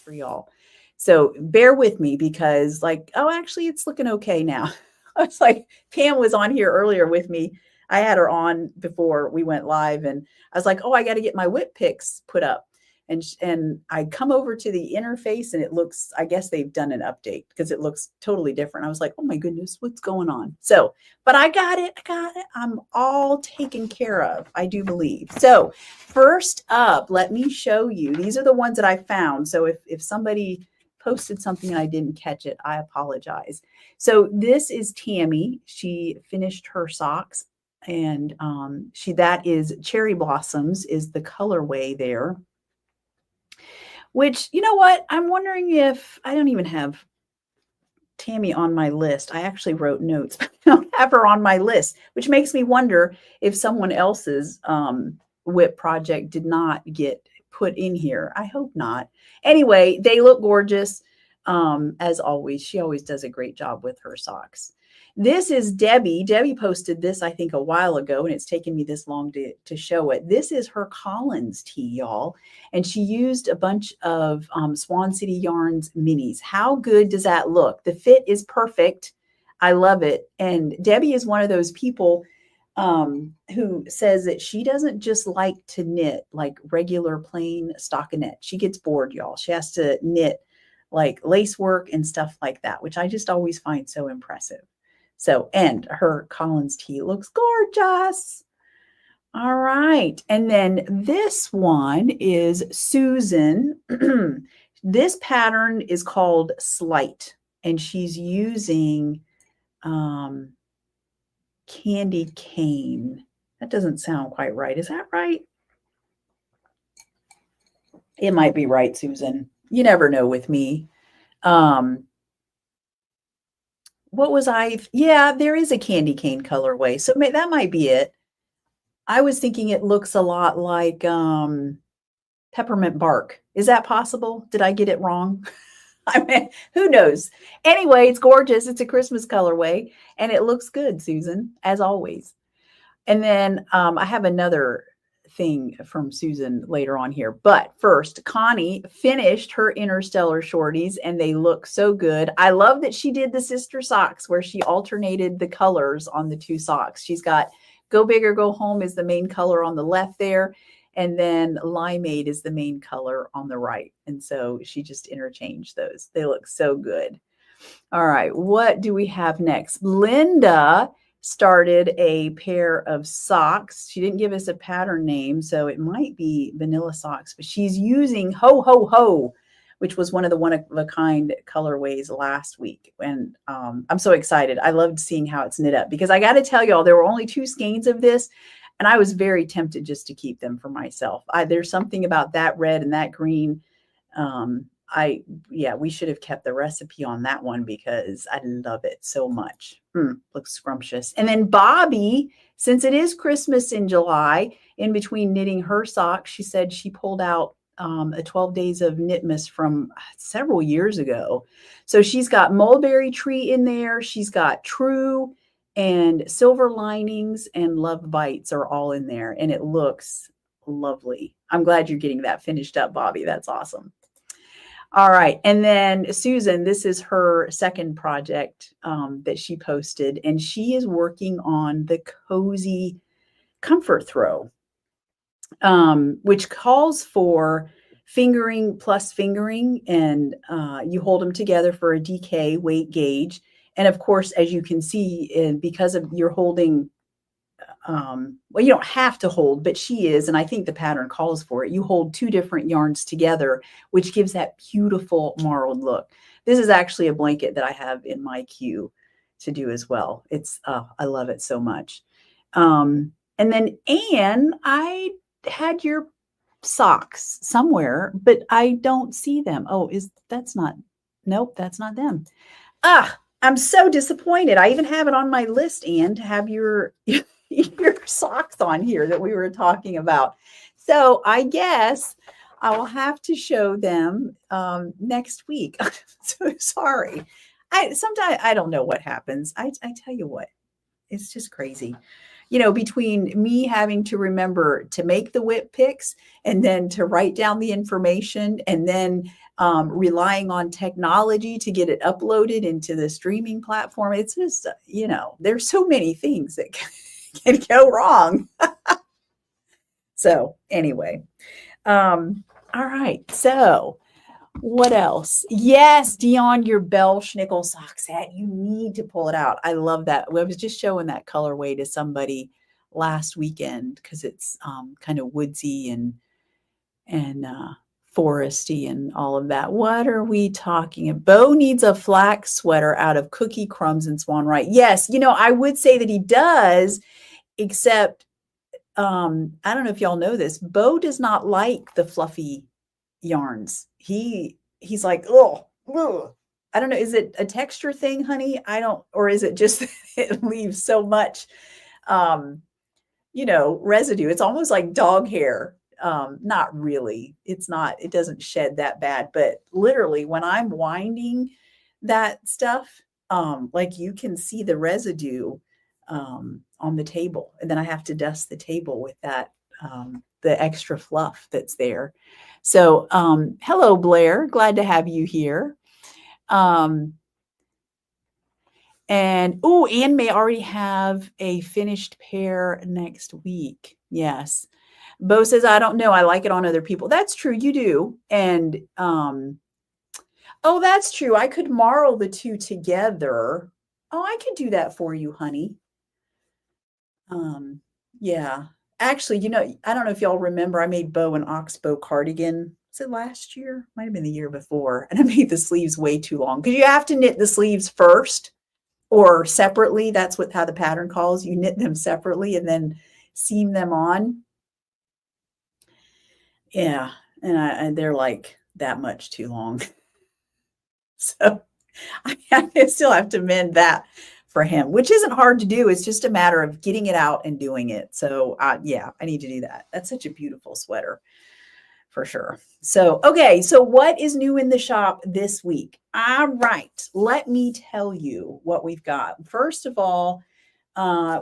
for y'all. So bear with me because like, oh, actually it's looking okay now. I was like, Pam was on here earlier with me. I had her on before we went live and I was like, oh, I got to get my whip picks put up. And I come over to the interface and it looks, I guess they've done an update because it looks totally different. I was like, oh my goodness, what's going on? So, but I got it. I'm all taken care of, I do believe. So first up, let me show you. These are the ones that I found. So if somebody posted something and I didn't catch it, I apologize. So this is Tammy. She finished her socks and that is Cherry Blossoms is the colorway there. Which, you know what? I'm wondering if I don't even have Tammy on my list. I actually wrote notes, but I don't have her on my list, which makes me wonder if someone else's whip project did not get put in here. I hope not. Anyway, they look gorgeous. As always, she always does a great job with her socks. This is Debbie. Debbie posted this, I think, a while ago, and it's taken me this long to show it. This is her Collins tee, y'all. And she used a bunch of Swan City Yarns minis. How good does that look? The fit is perfect. I love it. And Debbie is one of those people who says that she doesn't just like to knit like regular plain stockinette. She gets bored, y'all. She has to knit like lace work and stuff like that, which I just always find so impressive. So, and her Collins tee looks gorgeous. All right. And then this one is Susan. This pattern is called Slight, and she's using candy cane. That doesn't sound quite right. Is that right? It might be right, Susan. You never know with me. What was I? Yeah, there is a candy cane colorway. So that might be it. I was thinking it looks a lot like peppermint bark. Is that possible? Did I get it wrong? I mean, who knows? Anyway, it's gorgeous. It's a Christmas colorway, and it looks good, Susan, as always. And then I have another thing from Susan later on here. But first, Connie finished her Interstellar shorties, and they look so good. I love that she did the sister socks where she alternated the colors on the two socks. She's got Go Big or Go Home is the main color on the left there. And then Limeade is the main color on the right. And so she just interchanged those. They look so good. All right. What do we have next? Linda started a pair of socks. She didn't give us a pattern name, so it might be vanilla socks, but she's using Ho Ho Ho, which was one of the one-of-a-kind colorways last week. And I'm so excited. I loved seeing how it's knit up because I got to tell y'all, there were only 2 skeins of this, and I was very tempted just to keep them for myself. There's something about that red and that green. We should have kept the recipe on that one because I love it so much. Looks scrumptious. And then Bobby, since it is Christmas in July, in between knitting her socks, she said she pulled out a 12 days of Knitmas from several years ago. So she's got Mulberry Tree in there. She's got True and Silver Linings and Love Bites are all in there. And it looks lovely. I'm glad you're getting that finished up, Bobby. That's awesome. All right. And then Susan, this is her second project that she posted, and she is working on the Cozy Comfort Throw, which calls for fingering plus fingering, and you hold them together for a DK weight gauge. And of course, as you can see, because of you're holding, well, you don't have to hold, but she is, and I think the pattern calls for it. You hold 2 different yarns together, which gives that beautiful marled look. This is actually a blanket that I have in my queue to do as well. It's, I love it so much. And then Anne, I had your socks somewhere, but I don't see them. Oh, nope, that's not them. I'm so disappointed. I even have it on my list, Anne, to have your socks on here that we were talking about. So I guess I will have to show them next week. I'm so sorry. Sometimes I don't know what happens. I tell you what, it's just crazy. between me having to remember to make the whip picks and then to write down the information and then relying on technology to get it uploaded into the streaming platform. It's just, there's so many things that can go wrong. So anyway, all right. So what else? Yes, Dion, your Bell Schnickel sock set. You need to pull it out. I love that. I was just showing that colorway to somebody last weekend because it's kind of woodsy and foresty and all of that. What are we talking about? Bo needs a flax sweater out of cookie crumbs and Swan Right. Yes, I would say that he does, except I don't know if y'all know this. Bo does not like the fluffy yarns. He's like, oh, I don't know. Is it a texture thing, honey? Or is it just it leaves so much, residue? It's almost like dog hair. Not really. It doesn't shed that bad, but literally when I'm winding that stuff, like you can see the residue, on the table. And then I have to dust the table with that, the extra fluff that's there. So, hello, Blair. Glad to have you here. And Anne may already have a finished pair next week. Yes. Bo says, I don't know. I like it on other people. That's true. You do. And, that's true. I could marl the two together. Oh, I could do that for you, honey. Yeah. Actually, I don't know if y'all remember, I made Bo an oxbow cardigan. Was it last year? Might have been the year before. And I made the sleeves way too long because you have to knit the sleeves first or separately. That's how the pattern calls. You knit them separately and then seam them on. Yeah. And they're like that much too long. So I still have to mend that for him, which isn't hard to do. It's just a matter of getting it out and doing it. So yeah, I need to do that. That's such a beautiful sweater for sure. So, okay. So what is new in the shop this week? All right. Let me tell you what we've got. First of all,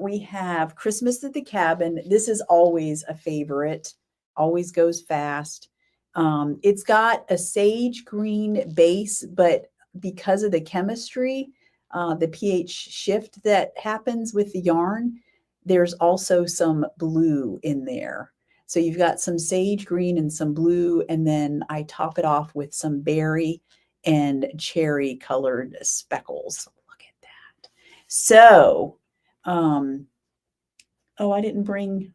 we have Christmas at the Cabin. This is always a favorite, always goes fast. It's got a sage green base, but because of the chemistry, the pH shift that happens with the yarn, there's also some blue in there. So you've got some sage green and some blue, and then I top it off with some berry and cherry colored speckles. Look at that. So, I didn't bring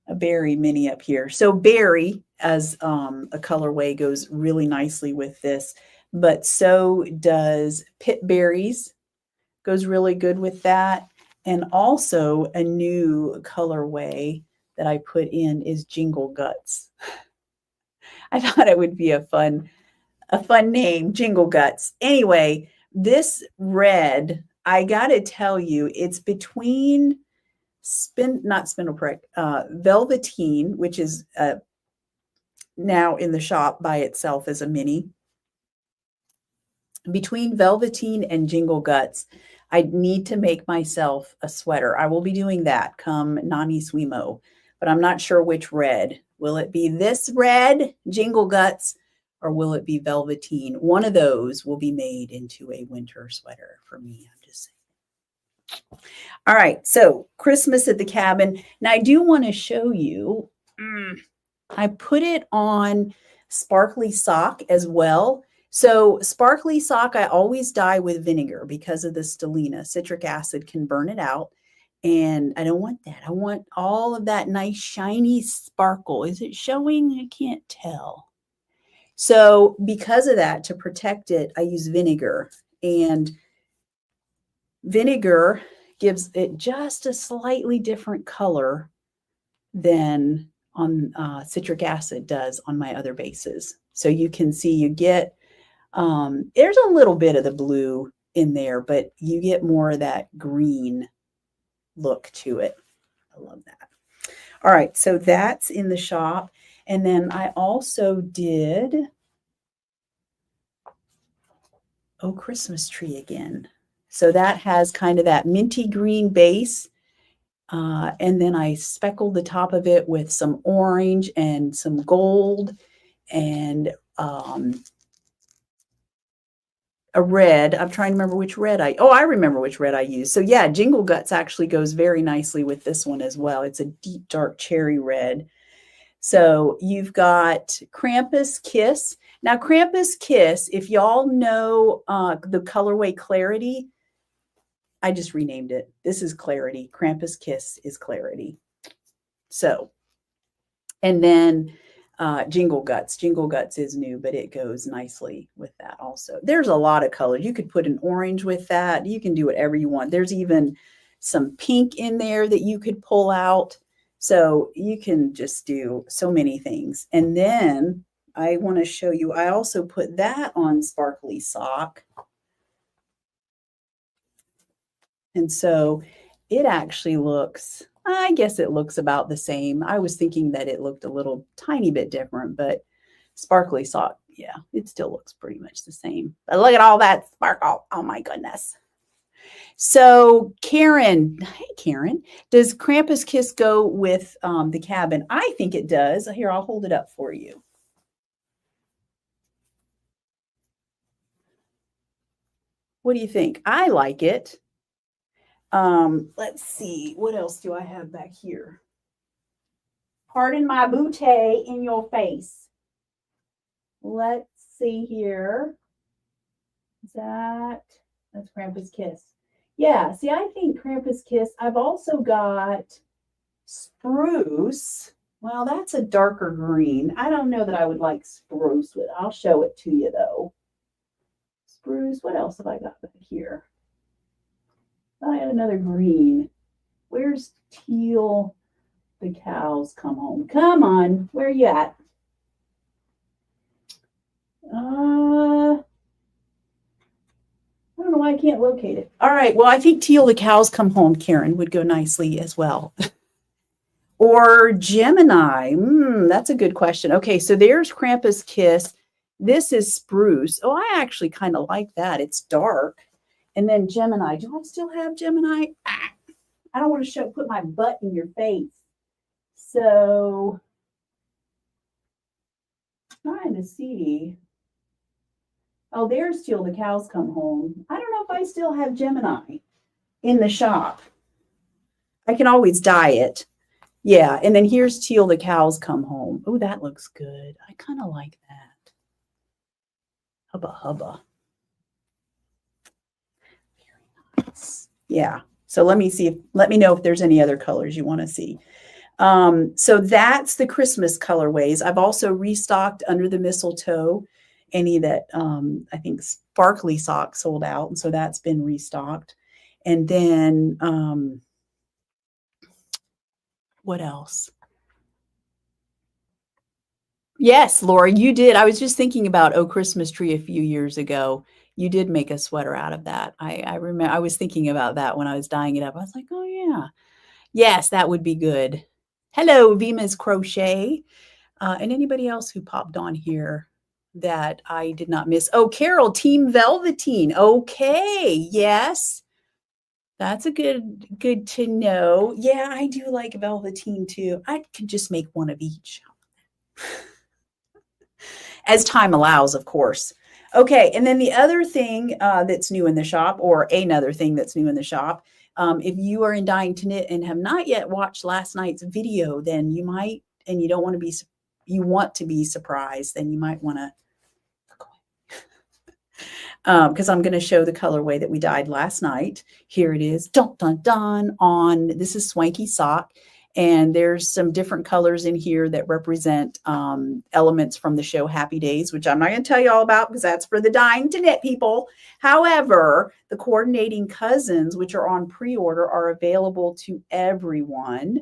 a berry mini up here. So berry as a colorway goes really nicely with this, but so does pit berries, goes really good with that. And also a new colorway that I put in is Jingle Guts. I thought it would be a fun name, Jingle Guts. Anyway, this red, I got to tell you, it's between Velveteen, which is now in the shop by itself as a mini. Between Velveteen and Jingle Guts, I need to make myself a sweater. I will be doing that come Nani Swimo, but I'm not sure which red. Will it be this red, Jingle Guts, or will it be Velveteen? One of those will be made into a winter sweater for me. I'm just saying. All right, so Christmas at the Cabin. Now, I do want to show you, I put it on sparkly sock as well. So sparkly sock, I always dye with vinegar because of the stellina. Citric acid can burn it out. And I don't want that. I want all of that nice shiny sparkle. Is it showing? I can't tell. So because of that, to protect it, I use vinegar. And vinegar gives it just a slightly different color than on citric acid does on my other bases. So you can see you get, there's a little bit of the blue in there, but you get more of that green look to it. I love that. All right, so that's in the shop. And then I also did, Christmas tree again. So that has kind of that minty green base And then I speckled the top of it with some orange and some gold and a red. I'm trying to remember which red I remember which red I used. So yeah, Jingle Guts actually goes very nicely with this one as well. It's a deep, dark cherry red. So you've got Krampus Kiss. Now, Krampus Kiss, if y'all know the colorway Clarity, I just renamed it. This is Clarity. Krampus Kiss is Clarity. So, and then Jingle Guts. Jingle Guts is new, but it goes nicely with that also. There's a lot of colors. You could put an orange with that. You can do whatever you want. There's even some pink in there that you could pull out. So you can just do so many things. And then I want to show you, I also put that on Sparkly Sock. And so it actually looks, I guess it looks about the same. I was thinking that it looked a little tiny bit different, but Sparkly Sock, yeah, it still looks pretty much the same. But look at all that sparkle. Oh my goodness. So Karen, hey Karen, does Krampus Kiss go with the cabin? I think it does. Here, I'll hold it up for you. What do you think? I like it. Let's see. What else do I have back here? Pardon my booty in your face. Let's see here. Is that's Krampus Kiss. Yeah, see, I think Krampus Kiss. I've also got Spruce. Well, that's a darker green. I don't know that I would like Spruce with. I'll show it to you though. Spruce. What else have I got back here? I had another green. Where's Teal? The cows come home. Come on, where are you at? I don't know why I can't locate it. All right, well, I think Teal, the cows come home, Karen, would go nicely as well. Or Gemini. That's a good question. Okay, so there's Krampus Kiss. This is Spruce. Oh, I actually kind of like that. It's dark. And then Gemini. Do I still have Gemini? I don't want to put my butt in your face. So, trying to see. Oh, there's Till the Cows Come Home. I don't know if I still have Gemini in the shop. I can always dye it. Yeah, and then here's Till the Cows Come Home. Oh, that looks good. I kind of like that. Hubba hubba. Very nice. Yeah. So let me know if there's any other colors you want to see. So that's the Christmas colorways. I've also restocked Under the Mistletoe, any that I think Sparkly Sock sold out. And so that's been restocked. And then what else? Yes, Laura, you did. I was just thinking about Oh Christmas Tree a few years ago. You did make a sweater out of that. I remember I was thinking about that when I was dyeing it up. I was like, oh yeah. Yes, that would be good. Hello, Vima's Crochet. And anybody else who popped on here that I did not miss. Oh, Carol, Team Velveteen. Okay, yes. That's a good to know. Yeah, I do like Velveteen too. I could just make one of each. As time allows, of course. Okay, and then the other thing that's new in the shop, or another thing that's new in the shop, if you are in Dying to Knit and have not yet watched last night's video, then you might, and you don't want to be, you want to be surprised, then you might want to, because I'm going to show the colorway that we dyed last night. Here it is, dun dun dun, on, this is Swanky Sock. And there's some different colors in here that represent elements from the show Happy Days, which I'm not going to tell you all about because that's for the Dying to Knit people. However, the coordinating cousins, which are on pre-order, are available to everyone.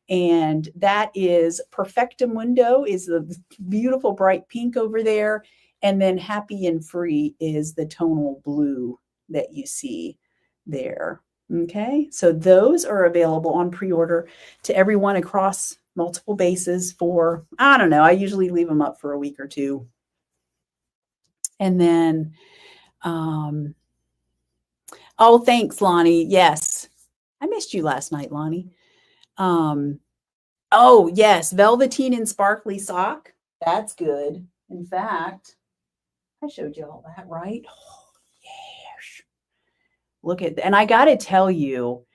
And that is Perfectamundo is the beautiful bright pink over there. And then Happy and Free is the tonal blue that you see there. Okay, so those are available on pre-order to everyone across multiple bases for, I don't know, I usually leave them up for a week or two. And then, oh, thanks, Lonnie. Yes, I missed you last night, Lonnie. Um, oh, yes, velveteen and sparkly sock. That's good. In fact, I showed you all that, right? Oh, yes. Look at, and I got to tell you,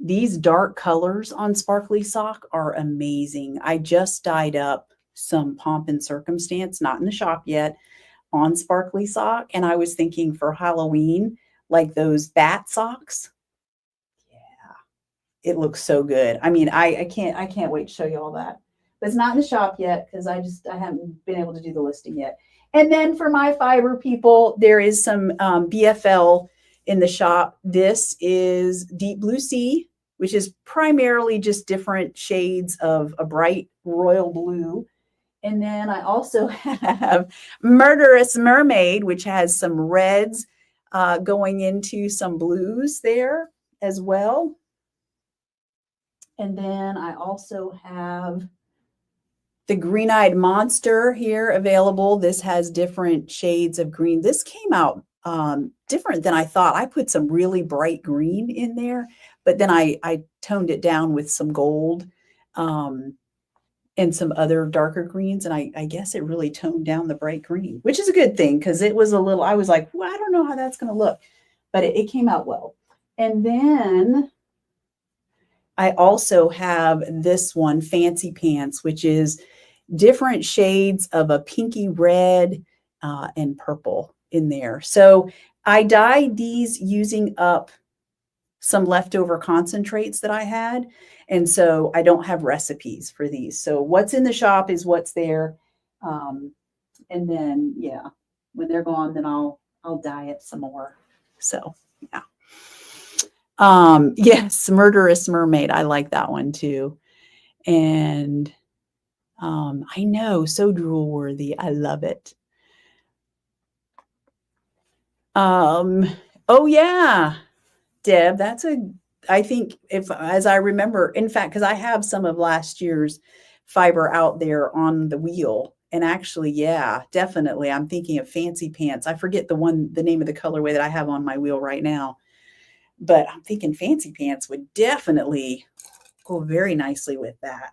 these dark colors on sparkly sock are amazing. I just dyed up some pomp and circumstance, not in the shop yet, on sparkly sock. And I was thinking for Halloween, like those bat socks. Yeah, it looks so good. I mean, I can't wait to show you all that. But it's not in the shop yet because I haven't been able to do the listing yet. And then for my fiber people, there is some BFL in the shop. This is Deep Blue Sea, which is primarily just different shades of a bright royal blue. And then I also have Murderous Mermaid, which has some reds going into some blues there as well. And then I also have the Green-Eyed Monster here available. This has different shades of green. This came out different than I thought. I put some really bright green in there, but then I toned it down with some gold and some other darker greens. And I guess it really toned down the bright green, which is a good thing because it was a little, I was like, well, I don't know how that's going to look, but it came out well. And then I also have this one, Fancy Pants, which is different shades of a pinky red and purple in there. So I dyed these using up some leftover concentrates that I had. And so I don't have recipes for these. So what's in the shop is what's there. And then, yeah, when they're gone, then I'll dye it some more. So, yeah. Yes, Murderous Mermaid. I like that one too. And I know, so drool worthy. I love it. Oh yeah, Deb, I think if, as I remember, in fact, because I have some of last year's fiber out there on the wheel. And actually, yeah, definitely. I'm thinking of Fancy Pants. I forget the name of the colorway that I have on my wheel right now. But I'm thinking Fancy Pants would definitely go very nicely with that.